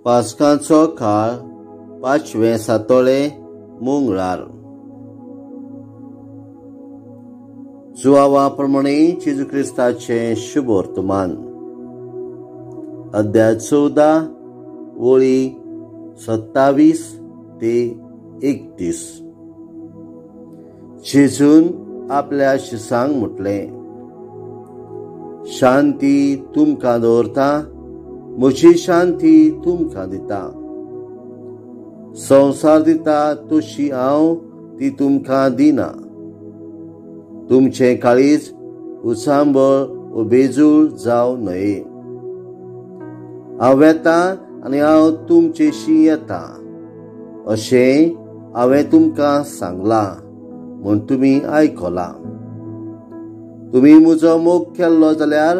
पास्कांचो काळ 5वें सातोळे मंगळार। जुवावा प्रमाणे जेजू क्रिस्ताचे शुभ वर्तमान। अध्याय 14 वळी 27 ते 31। जेजून आपल्या शिसांक म्हटले, शांती तुमकां दवरता, म्हजी शांती तुमकां दिता। संसार दिता तशी हांव ती तुमकां दिना। तुमचें काळीज उचांबळ व बेजूळ जावं न्हये। हांव येता आनी हांव तुमचेशी येता अशें हांवें तुमकां सांगलां म्हूण तुमी आयकलां। तुमी म्हजो मोग केल्लो जाल्यार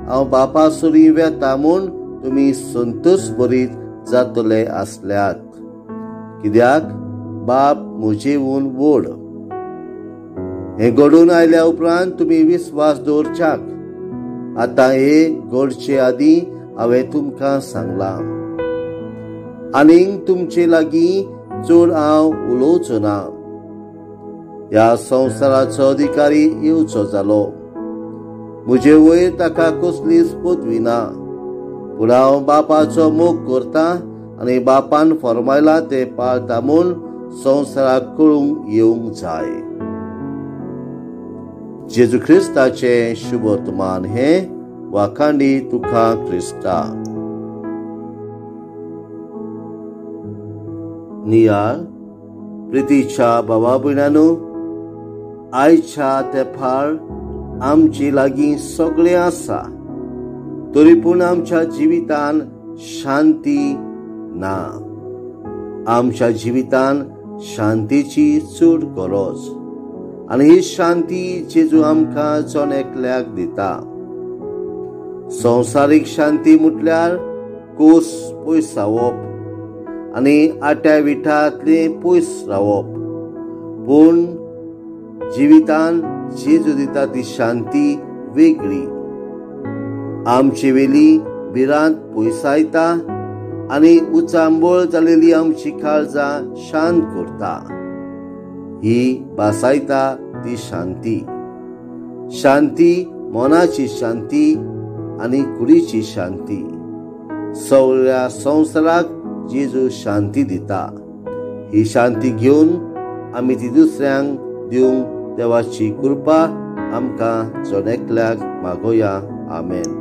हांव बापा सुरी वेता म्हूण तुमी संतोश भरीत जातले आसल्यात, कित्याक बाप म्हजेहून व्हड। हें घडून आयल्या उपरांत तुमी विस्वास दवरच्याक आतां हे घडचे आदीं हांवें तुमकां सांगलां। आनीक तुमचे लागीं चड हांव उलोवचो ना। ह्या संवसाराचो अधिकारी येवचो जालो, म्हजे वयर ताका कसलीच पदवी ना, पूण हांव बापाचो मोग करतां आनी बापान फरमायलां तें पाळटा म्हूण संवसाराक कळूंक येवंक जाय। जेजू क्रिस्ताचे शुभ वर्तमान हे वाखांडी तुका क्रिस्ता। नियाळ प्रितीच्या भावा भयणांनो, आयच्या तेंपार आमचे लागीं सगळें आसा, तरी पूण आमच्या जिवितान शांती ना। आमच्या जिवितान शांतीची चड गरज, आनी ही शांती जेजू आमकां जण एकल्याक दिता। संवसारीक शांती म्हटल्यार कोस पयस रावप आनी आट्या विठांतले पयस रावप, पूण जिवितान जेजू दिता ती शांती वेगळी। आमचे वेली भिरांत पयसायता आनी उचांबळ जालेली आमची काळजां शांत करता। ही भासायता ती शांती। शांती मनाची शांती आनी कुडीची शांती। सगळ्या संवसाराक जेजू शांती दिता। ही शांती घेवन आमी ती दुसऱ्यांक दिवंक देवाची कृपा आमकां जण एकल्याक मागोया। आमेन।